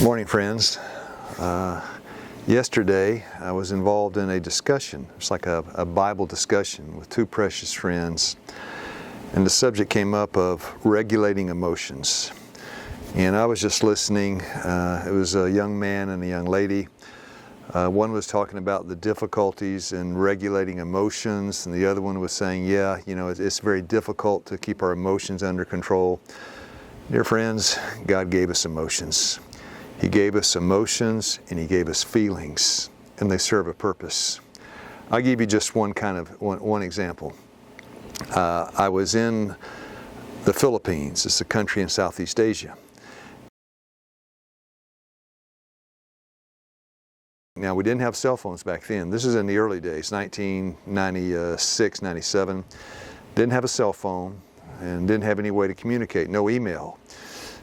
Morning, friends. Yesterday I was involved in a discussion. It's like a Bible discussion with two precious friends, and the subject came up of regulating emotions. And I was just listening. It was a young man and a young lady. One was talking about the difficulties in regulating emotions, and the other one was saying, it's very difficult to keep our emotions under control. Dear friends, God gave us emotions. He gave us emotions and He gave us feelings, and they serve a purpose. I'll give you just one example. I was in the Philippines. It's a country in Southeast Asia. Now, we didn't have cell phones back then. This is in the early days, 1996, 97. Didn't have a cell phone and didn't have any way to communicate, no email.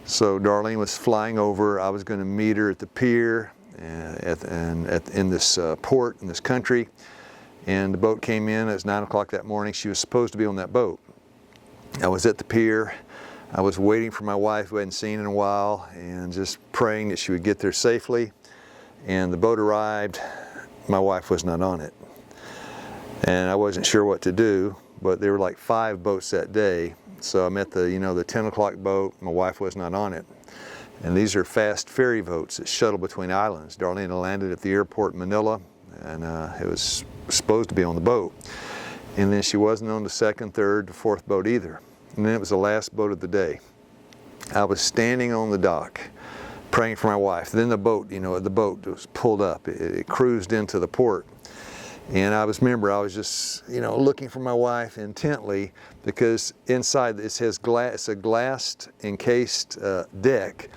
So Darlene was flying over. I was going to meet her at the pier in this port in this country. And the boat came in. It was 9 o'clock that morning. She was supposed to be on that boat. I was at the pier. I was waiting for my wife, who I hadn't seen in a while, and just praying that she would get there safely. And the boat arrived. My wife was not on it. And I wasn't sure what to do, but there were like 5 boats that day. So I'm at the 10 o'clock boat. My wife was not on it. And these are fast ferry boats that shuttle between islands. Darlene landed at the airport in Manila, and it was supposed to be on the boat. And then she wasn't on the second, third, the fourth boat either. And then it was the last boat of the day. I was standing on the dock praying for my wife. Then the boat was pulled up. It cruised into the port. And I was just, looking for my wife intently, because inside it says it's a glass encased deck.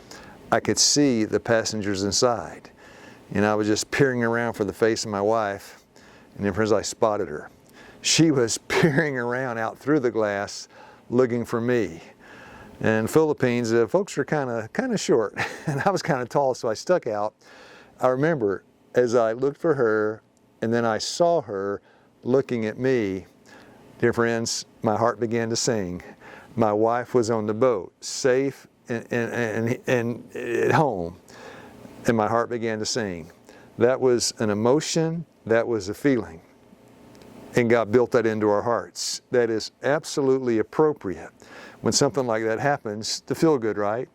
I could see the passengers inside. And I was just peering around for the face of my wife. And then, friends, I spotted her. She was peering around out through the glass looking for me. And Philippines, folks are kind of short. And I was kind of tall, so I stuck out. I remember as I looked for her, and then I saw her looking at me. Dear friends, my heart began to sing. My wife was on the boat, safe and at home, and my heart began to sing. That was an emotion, that was a feeling, and God built that into our hearts. That is absolutely appropriate when something like that happens to feel good, right?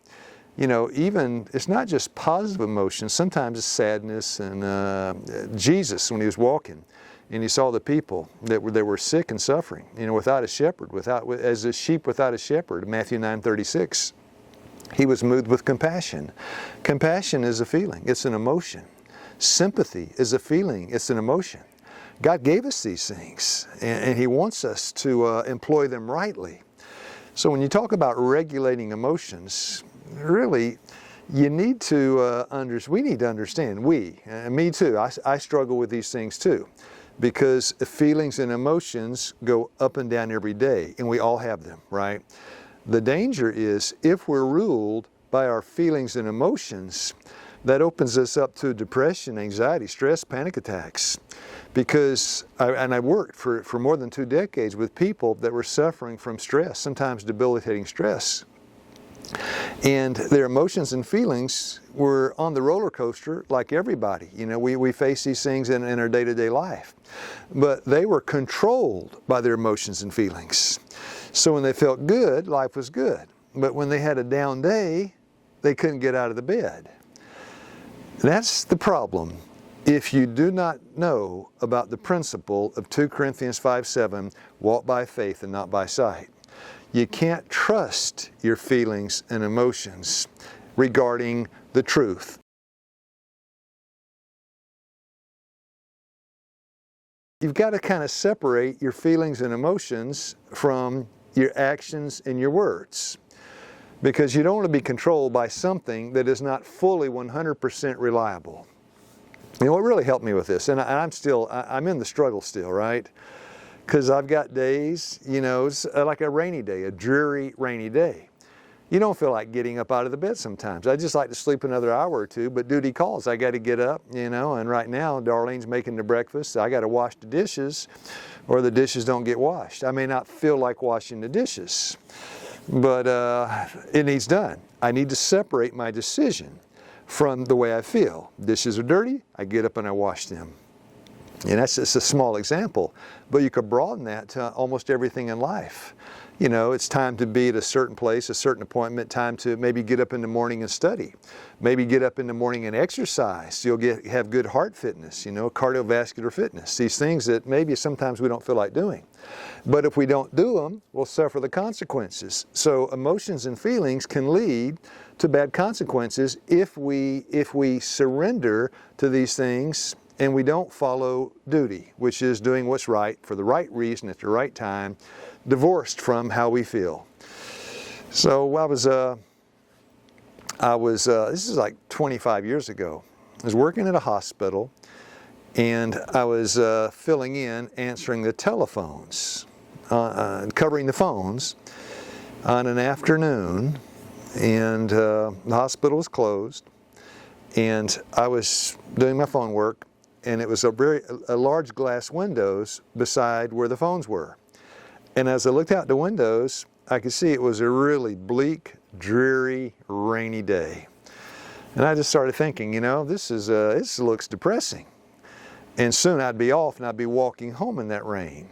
Even it's not just positive emotions. Sometimes it's sadness. And Jesus, when He was walking, and He saw the people that were sick and suffering, without a shepherd, as a sheep without a shepherd. Matthew 9:36. He was moved with compassion. Compassion is a feeling. It's an emotion. Sympathy is a feeling. It's an emotion. God gave us these things, and He wants us to employ them rightly. So when you talk about regulating emotions, really, you need to we need to understand, me too, I struggle with these things too, because feelings and emotions go up and down every day, and we all have them, right? The danger is if we're ruled by our feelings and emotions, that opens us up to depression, anxiety, stress, panic attacks. Because I worked for more than 2 decades with people that were suffering from stress, sometimes debilitating stress. And their emotions and feelings were on the roller coaster like everybody. We face these things in our day-to-day life. But they were controlled by their emotions and feelings. So when they felt good, life was good. But when they had a down day, they couldn't get out of the bed. That's the problem. If you do not know about the principle of 2 Corinthians 5:7, walk by faith and not by sight. You can't trust your feelings and emotions regarding the truth. You've got to kind of separate your feelings and emotions from your actions and your words, because you don't want to be controlled by something that is not fully 100% reliable. What really helped me with this, and I'm in the struggle still, right? Because I've got days, it's like a rainy day, a dreary rainy day. You don't feel like getting up out of the bed sometimes. I just like to sleep another hour or two, but duty calls. I got to get up, and right now Darlene's making the breakfast. I got to wash the dishes, or the dishes don't get washed. I may not feel like washing the dishes, but it needs done. I need to separate my decision from the way I feel. Dishes are dirty, I get up and I wash them. And that's just a small example, but you could broaden that to almost everything in life. You know, it's time to be at a certain place, a certain appointment, time to maybe get up in the morning and study. Maybe get up in the morning and exercise. You'll have good heart fitness, you know, cardiovascular fitness. These things that maybe sometimes we don't feel like doing. But if we don't do them, we'll suffer the consequences. So emotions and feelings can lead to bad consequences if we surrender to these things and we don't follow duty, which is doing what's right for the right reason at the right time, divorced from how we feel. So this is like 25 years ago. I was working at a hospital, and I was filling in, answering the telephones, covering the phones on an afternoon, and the hospital was closed, and I was doing my phone work, and it was a large glass windows beside where the phones were. And as I looked out the windows, I could see it was a really bleak, dreary, rainy day. And I just started thinking, you know, this looks depressing. And soon I'd be off and I'd be walking home in that rain.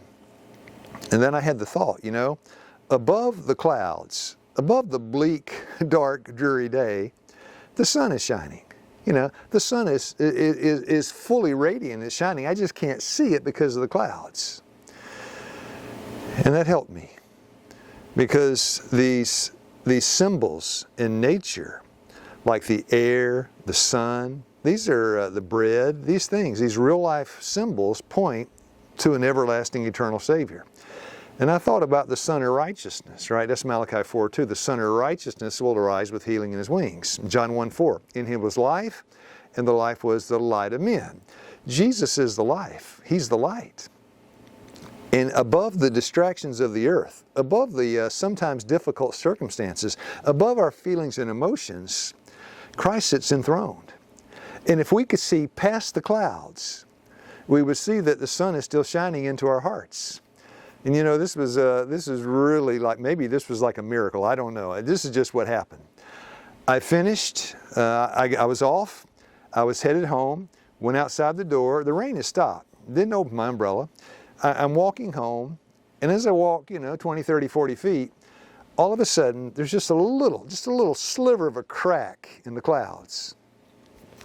And then I had the thought, you know, above the clouds, above the bleak, dark, dreary day, the sun is shining. You know, the sun is fully radiant, it's shining. I just can't see it because of the clouds. And that helped me, because these symbols in nature, like the air, the sun, these are the bread, these things, these real life symbols point to an everlasting eternal Savior. And I thought about the Son of Righteousness, right? That's Malachi 4:2. The Son of Righteousness will arise with healing in his wings. John 1:4. In him was life, and the life was the light of men. Jesus is the life. He's the light. And above the distractions of the earth, above the sometimes difficult circumstances, above our feelings and emotions, Christ sits enthroned. And if we could see past the clouds, we would see that the sun is still shining into our hearts. And you know, this is really like, maybe this was like a miracle. I don't know. This is just what happened. I finished. I was off. I was headed home. Went outside the door. The rain had stopped. Didn't open my umbrella. I'm walking home, and as I walk, you know, 20, 30, 40 feet, all of a sudden, there's just a little sliver of a crack in the clouds.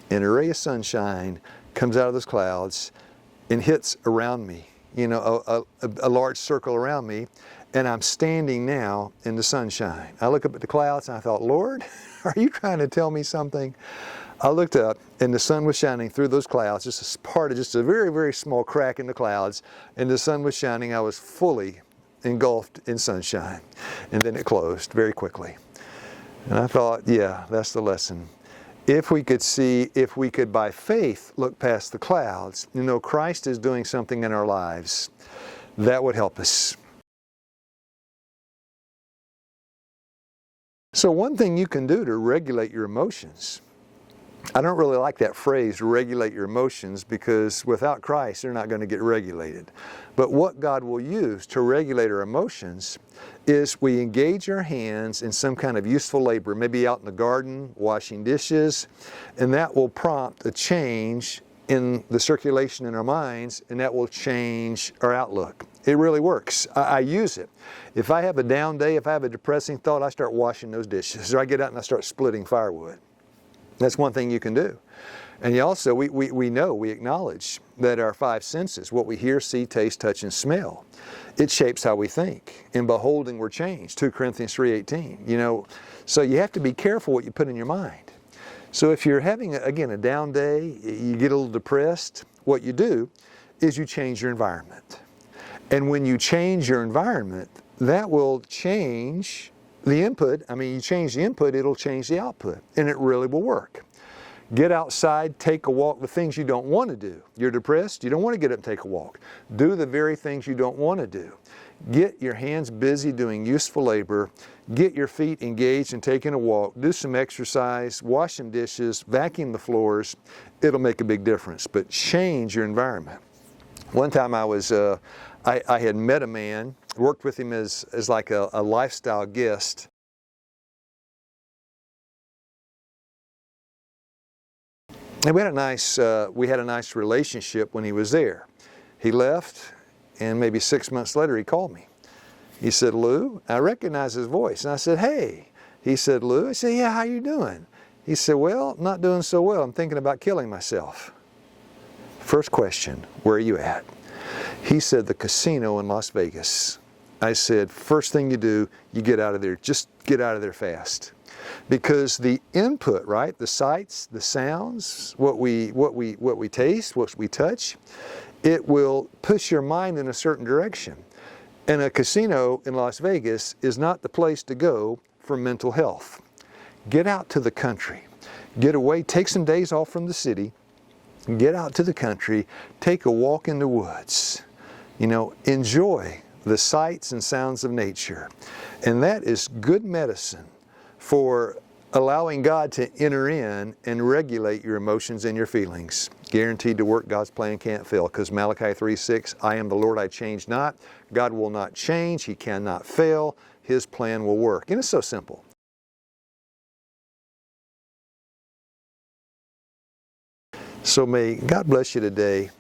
And a ray of sunshine comes out of those clouds and hits around me, you know, a large circle around me, and I'm standing now in the sunshine. I look up at the clouds, and I thought, Lord, are you trying to tell me something? I looked up, and the sun was shining through those clouds, just as part of just a very, very small crack in the clouds, and the sun was shining. I was fully engulfed in sunshine. And then it closed very quickly. And I thought, yeah, that's the lesson. If we could by faith look past the clouds, you know, Christ is doing something in our lives, that would help us. So one thing you can do to regulate your emotions, I don't really like that phrase, regulate your emotions, because without Christ, they're not going to get regulated. But what God will use to regulate our emotions is we engage our hands in some kind of useful labor, maybe out in the garden, washing dishes, and that will prompt a change in the circulation in our minds, and that will change our outlook. It really works. I use it. If I have a down day, if I have a depressing thought, I start washing those dishes, or I get out and I start splitting firewood. That's one thing you can do. And you also, we acknowledge that our five senses, what we hear, see, taste, touch, and smell, it shapes how we think. In beholding, we're changed, 2 Corinthians 3:18. You know, so you have to be careful what you put in your mind. So if you're having, again, a down day, you get a little depressed, what you do is you change your environment. And when you change your environment, that will change the input. I mean, you change the input, it'll change the output, and it really will work. Get outside, take a walk, the things you don't want to do. You're depressed, you don't want to get up and take a walk. Do the very things you don't want to do. Get your hands busy doing useful labor. Get your feet engaged in taking a walk. Do some exercise, wash some dishes, vacuum the floors. It'll make a big difference, but change your environment. One time I had met a man, worked with him as like a lifestyle guest, And we had a nice relationship when he was there. He left, and maybe 6 months later he called me. He said, "Lou," I recognized his voice, and I said, "Hey." He said, "Lou." I said, "Yeah, how you doing?" He said, "Well, not doing so well. I'm thinking about killing myself." First question, "Where are you at?" He said, "The casino in Las Vegas." I said, "First thing you do, you get out of there. Just get out of there fast." Because the input, right, the sights, the sounds, what we taste, what we touch, it will push your mind in a certain direction. And a casino in Las Vegas is not the place to go for mental health. Get out to the country. Get away, take some days off from the city, get out to the country, take a walk in the woods. You know, enjoy the sights and sounds of nature. And that is good medicine for allowing God to enter in and regulate your emotions and your feelings. Guaranteed to work. God's plan can't fail, because Malachi 3:6, "I am the Lord, I change not." God will not change. He cannot fail. His plan will work. And it's so simple. So may God bless you today.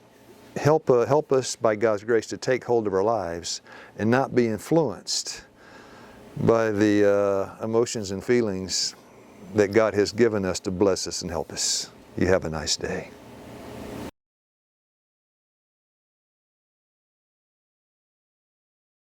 Help us by God's grace to take hold of our lives and not be influenced by the emotions and feelings that God has given us to bless us and help us. You have a nice day.